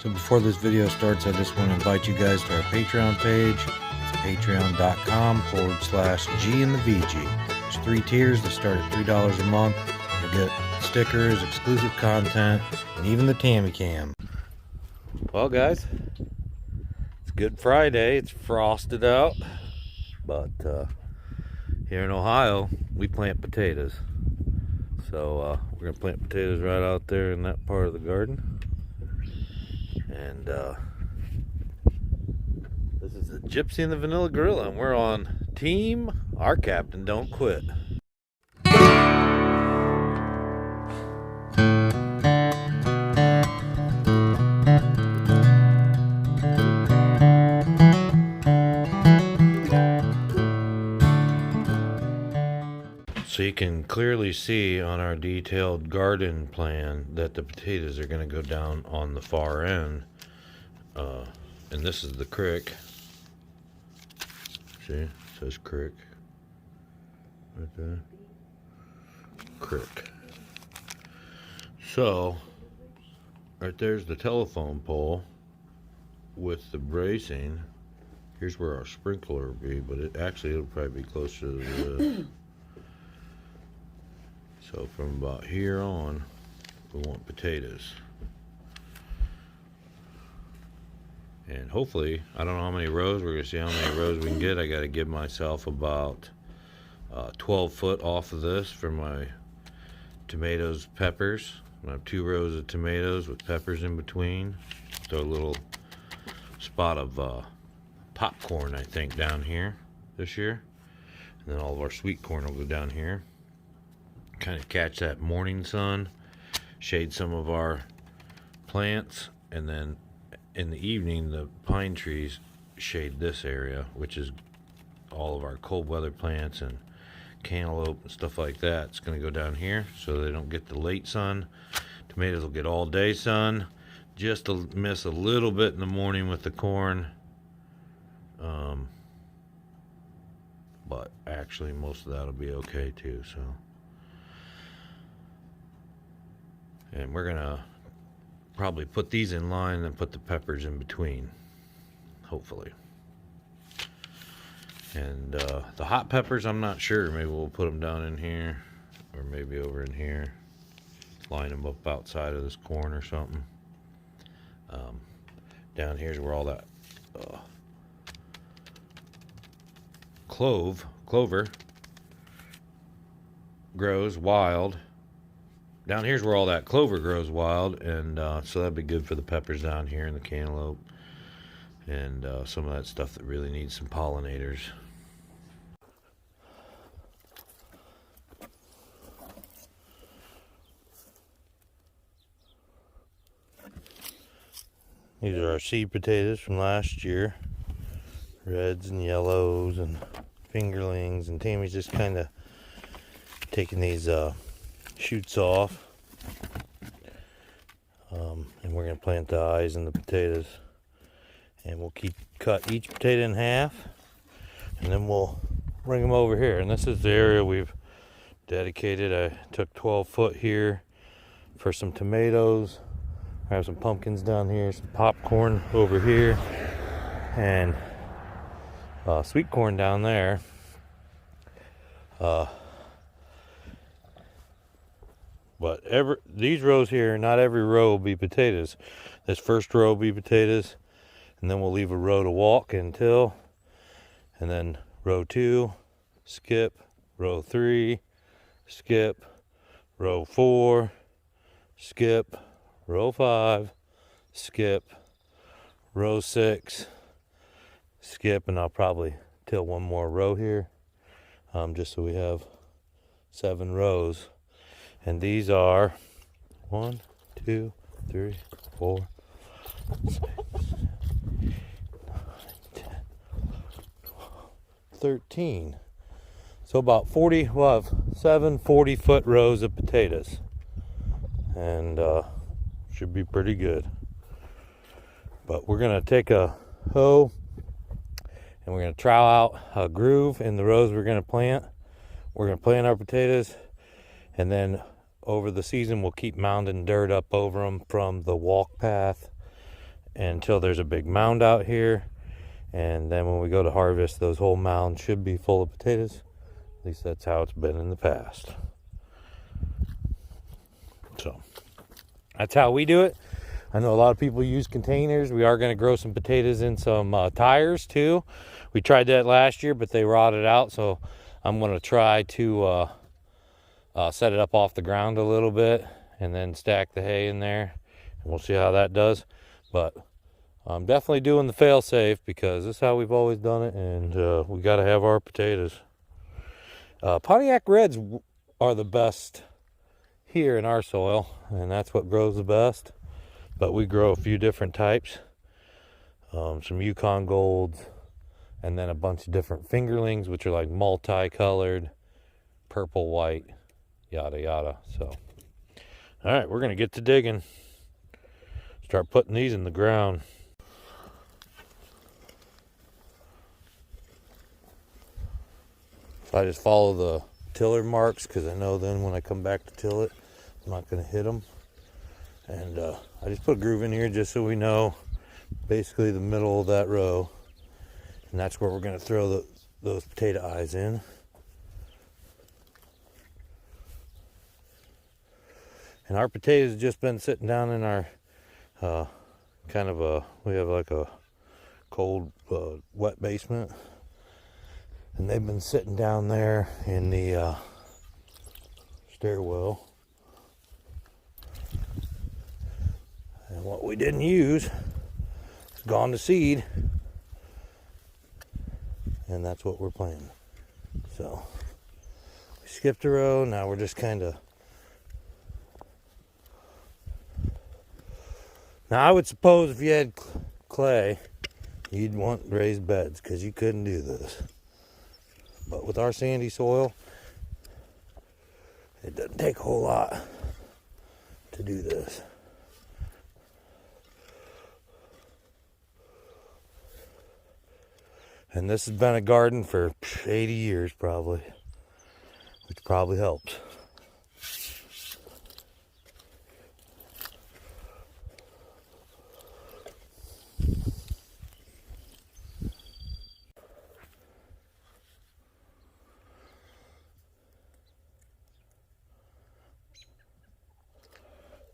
So before this video starts, I just want to invite you guys to our Patreon page. It's patreon.com/G in the VG. There's 3 tiers that start at $3 a month. You get stickers, exclusive content, and even the Tammy Cam. Well guys, it's Good Friday. It's frosted out, but here in Ohio we plant potatoes. So we're gonna plant potatoes right out there in that part of the garden. And this is the Gypsy and the Vanilla Gorilla, and we're on Team Our Captain Don't Quit. So you can clearly see on our detailed garden plan that the potatoes are going to go down on the far end. And this is the crick. See, it says crick right there. Crick. So, right there's the telephone pole with the bracing. Here's where our sprinkler will be, but it'll probably be closer to this. So from about here on, we want potatoes. And hopefully, I don't know how many rows, we're going to see how many rows we can get. I got to give myself about 12 foot off of this for my tomatoes, peppers. I have 2 rows of tomatoes with peppers in between. Throw a little spot of popcorn, I think, down here this year. And then all of our sweet corn will go down here. Kind of catch that morning sun, shade some of our plants, and then in the evening the pine trees shade this area, which is all of our cold weather plants and cantaloupe and stuff like that. It's going to go down here so they don't get the late sun. Tomatoes will get all day sun, just to miss a little bit in the morning with the corn, but actually most of that will be okay too. So, and we're gonna probably put these in line and put the peppers in between, hopefully. And the hot peppers, I'm not sure. Maybe we'll put them down in here, or maybe over in here. Line them up outside of this corn or something. Down here's where all that clover grows wild. Down here's where all that clover grows wild, and so that'd be good for the peppers down here and the cantaloupe and some of that stuff that really needs some pollinators. These are our seed potatoes from last year. Reds and yellows and fingerlings, and Tammy's just kind of taking these shoots off, and we're going to plant the eyes in the potatoes, and we'll cut each potato in half, and then we'll bring them over here. And this is the area we've dedicated. I took 12 foot here for some tomatoes. I have some pumpkins down here, some popcorn over here, and sweet corn down there. But these rows here, not every row will be potatoes. This first row will be potatoes, and then we'll leave a row to walk until, and then row 2, skip, row 3, skip, row 4, skip, row 5, skip, row 6, skip, and I'll probably till one more row here, just so we have 7 rows. And these are 1, 2, 3, 4, 6, 9, 10, 12, 13. So about 40, we'll have 7 40-foot rows of potatoes. And should be pretty good. But we're going to take a hoe and we're going to trowel out a groove in the rows we're going to plant. We're going to plant our potatoes, and then over the season we'll keep mounding dirt up over them from the walk path until there's a big mound out here. And then when we go to harvest, those whole mounds should be full of potatoes. At least that's how it's been in the past. So that's how we do it. I know a lot of people use containers. We are going to grow some potatoes in some tires too. We tried that last year, but they rotted out. So I'm going to try to set it up off the ground a little bit and then stack the hay in there. And we'll see how that does. But I'm definitely doing the fail safe because this is how we've always done it. And we got to have our potatoes. Pontiac Reds are the best here in our soil. And that's what grows the best. But we grow a few different types, some Yukon Golds, and then a bunch of different fingerlings, which are like multicolored, purple, white, yada, yada. So, all right, we're going to get to digging. Start putting these in the ground. So I just follow the tiller marks because I know then when I come back to till it, I'm not going to hit them. And I just put a groove in here just so we know basically the middle of that row. And that's where we're going to throw those potato eyes in. And our potatoes have just been sitting down in our we have like a cold, wet basement. And they've been sitting down there in the stairwell. And what we didn't use is gone to seed. And that's what we're planting. So we skipped a row. Now we're just kind of. Now I would suppose if you had clay, you'd want raised beds because you couldn't do this. But with our sandy soil, it doesn't take a whole lot to do this. And this has been a garden for 80 years probably, which probably helps.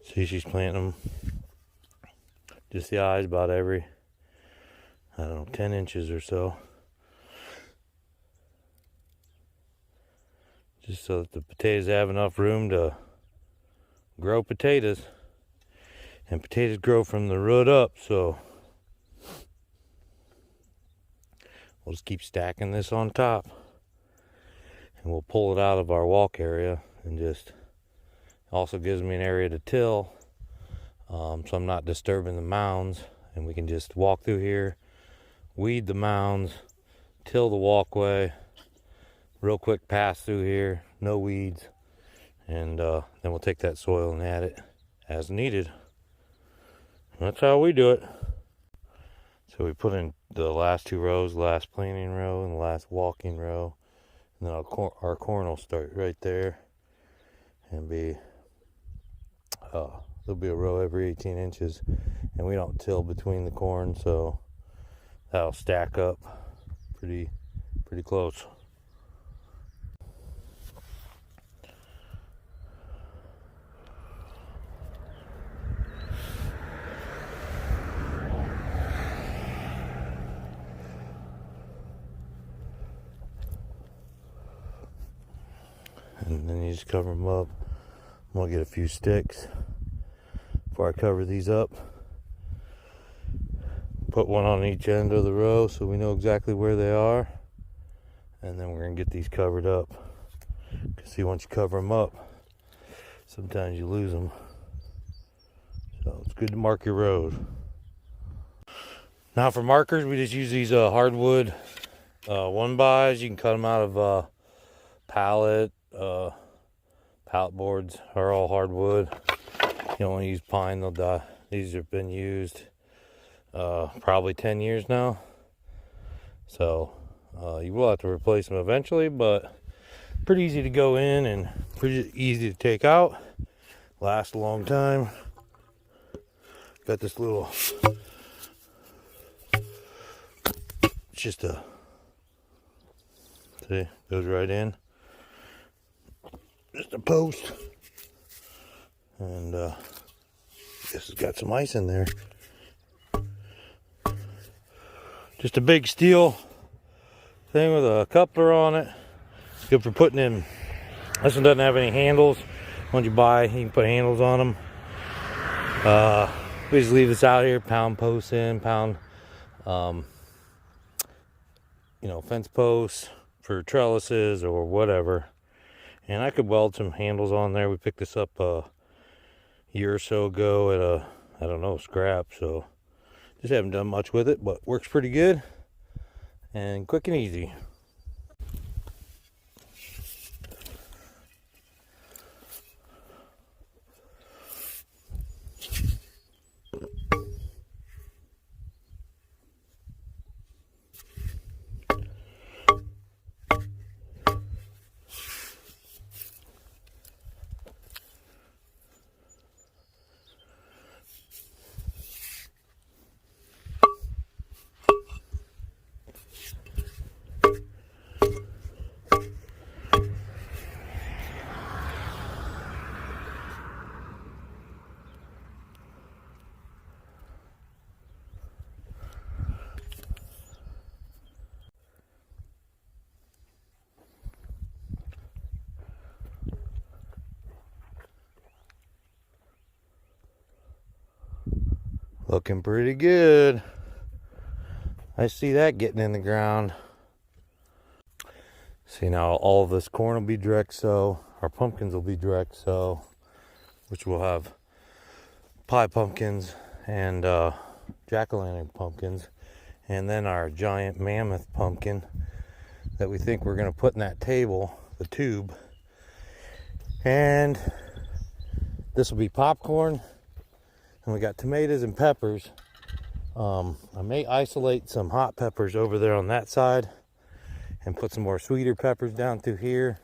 See, she's planting them. Just the eyes about every, 10 inches or so. Just so that the potatoes have enough room to grow potatoes. And potatoes grow from the root up, so we'll just keep stacking this on top. And we'll pull it out of our walk area and just also gives me an area to till. So I'm not disturbing the mounds. And we can just walk through here, weed the mounds, till the walkway. Real quick pass through here, no weeds, and then we'll take that soil and add it as needed. That's how we do it. So we put in the last two rows, last planting row and the last walking row, and then our corn will start right there and be there'll be a row every 18 inches, and we don't till between the corn, so that'll stack up pretty close. And then you just cover them up. I'm gonna get a few sticks before I cover these up. Put one on each end of the row so we know exactly where they are. And then we're gonna get these covered up. Because see, once you cover them up, sometimes you lose them. So it's good to mark your rows. Now for markers, we just use these hardwood 1x. You can cut them out of pallet boards are all hardwood. You don't want to use pine, they'll die. These have been used probably 10 years now. So you will have to replace them eventually, but pretty easy to go in and pretty easy to take out. Last a long time. Got this little It's just a, see, goes right in. Just a post. And this has got some ice in there. Just a big steel thing with a coupler on it. Good for putting in. This one doesn't have any handles. Once you buy, you can put handles on them. We just leave this out here, pound posts in, pound, fence posts for trellises or whatever. And I could weld some handles on there. We picked this up a year or so ago at a, I don't know, scrap. So just haven't done much with it, but works pretty good and quick and easy. Looking pretty good. I see that getting in the ground. See, now all of this corn will be direct sow. Our pumpkins will be direct sow, which will have pie pumpkins and jack-o'-lantern pumpkins. And then our giant mammoth pumpkin that we think we're going to put in that table, the tube. And this will be popcorn. And we got tomatoes and peppers. I may isolate some hot peppers over there on that side and put some more sweeter peppers down through here.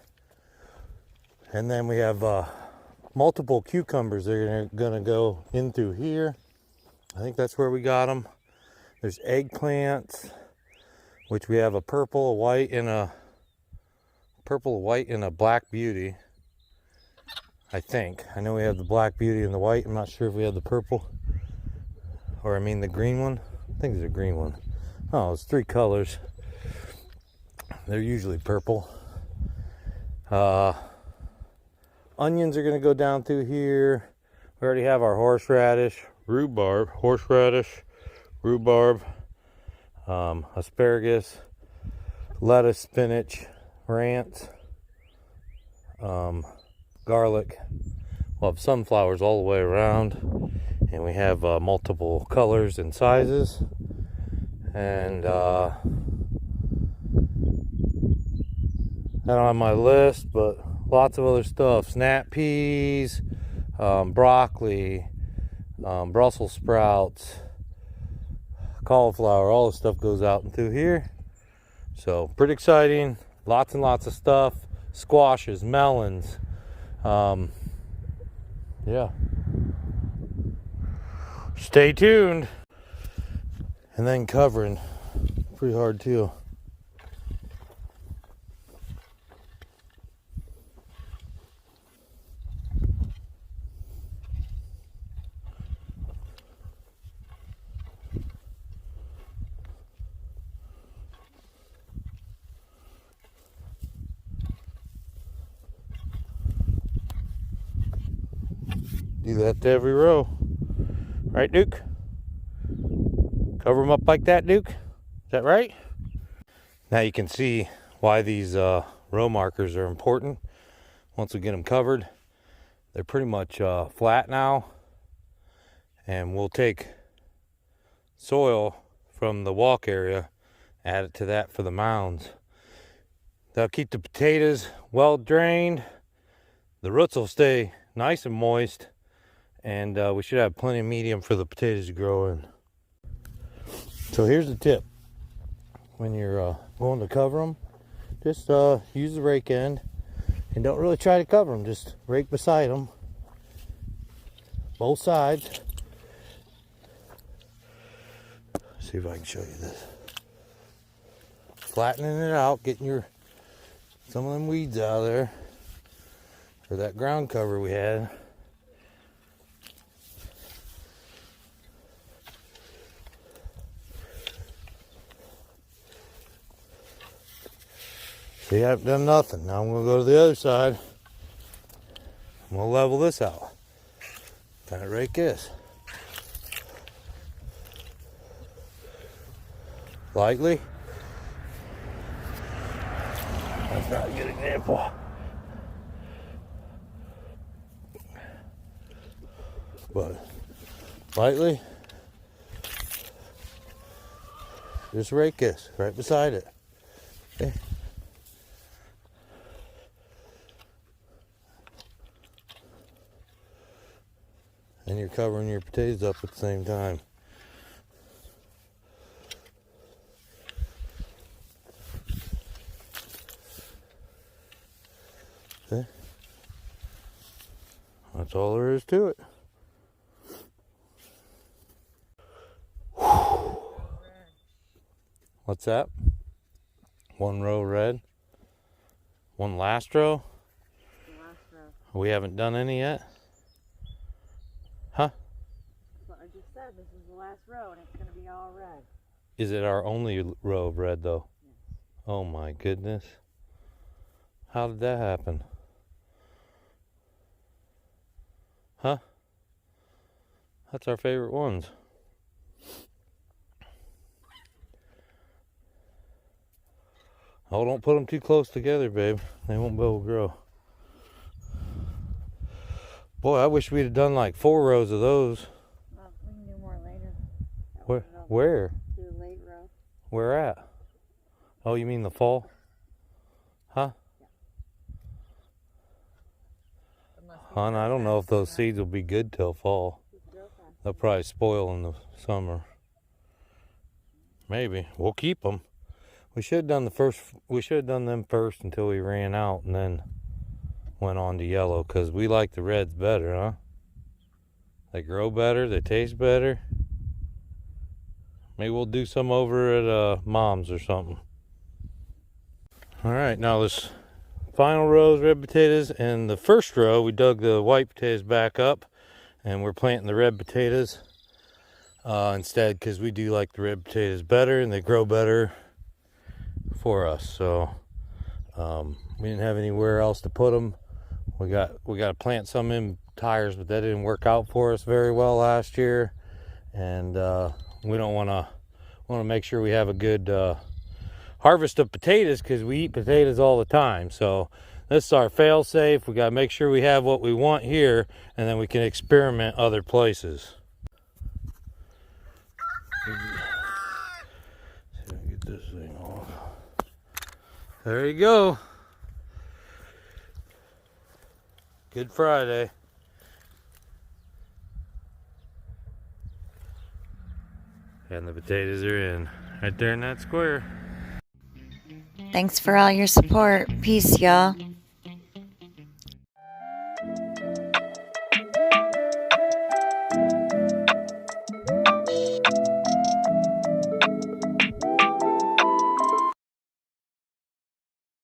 And then we have multiple cucumbers that are gonna go in through here. I think that's where we got them. There's eggplants, which we have a purple, a white, and a black beauty. I think. I know we have the black beauty and the white. I'm not sure if we have the purple. Or I mean the green one. I think there's a green one. Oh, it's 3 colors. They're usually purple. Onions are going to go down through here. We already have our horseradish, rhubarb, asparagus, lettuce, spinach, rants, garlic. We'll have sunflowers all the way around, and we have multiple colors and sizes, and I don't have my list, but lots of other stuff. Snap peas, broccoli, Brussels sprouts, cauliflower, all the stuff goes out and through here. So pretty exciting. Lots and lots of stuff. Squashes, melons. Yeah. Stay tuned. And then covering. Pretty hard too. Do that to every row. Right, Duke? Cover them up like that, Duke? Is that right? Now you can see why these row markers are important. Once we get them covered, they're pretty much flat now. And we'll take soil from the walk area, add it to that for the mounds. That'll keep the potatoes well drained. The roots will stay nice and moist. And we should have plenty of medium for the potatoes to grow in. So here's the tip. When you're going to cover them, just use the rake end. And don't really try to cover them. Just rake beside them. Both sides. See if I can show you this. flattening it out, getting some of them weeds out of there, or that ground cover we had. See, I haven't done nothing. Now I'm going to go to the other side. I'm going to level this out. Kind of rake this. Lightly. That's not a good example. But lightly. Just rake this right beside it. Okay. And you're covering your potatoes up at the same time. Okay. That's all there is to it. What's that? One row red? One last row? The last row. We haven't done any yet? Huh? That's what I just said. This is the last row and it's going to be all red. Is it our only row of red though? Yes. Oh my goodness. How did that happen? Huh? That's our favorite ones. Oh, don't put them too close together, babe. They won't be able to grow. Boy, I wish we'd have done like 4 rows of those. Well, we can do more later. Where? Do a late row. Where at? Oh, you mean the fall? Huh? Yeah. Hon, I don't know if those seeds will be good till fall. They'll probably spoil in the summer. Maybe. We'll keep them. We should have done them first until we ran out and then went on to yellow, because we like the reds better, huh? They grow better, they taste better. Maybe we'll do some over at Mom's or something. Alright, now this final row is red potatoes, and the first row we dug the white potatoes back up and we're planting the red potatoes instead, because we do like the red potatoes better and they grow better for us. So we didn't have anywhere else to put them. We got to plant some in tires, but that didn't work out for us very well last year, and we don't want to make sure we have a good harvest of potatoes, because we eat potatoes all the time. So this is our fail safe. We got to make sure we have what we want here, and then we can experiment other places. See if I can get this thing off. There you go. Good Friday. And the potatoes are in. Right there in that square. Thanks for all your support. Peace, y'all.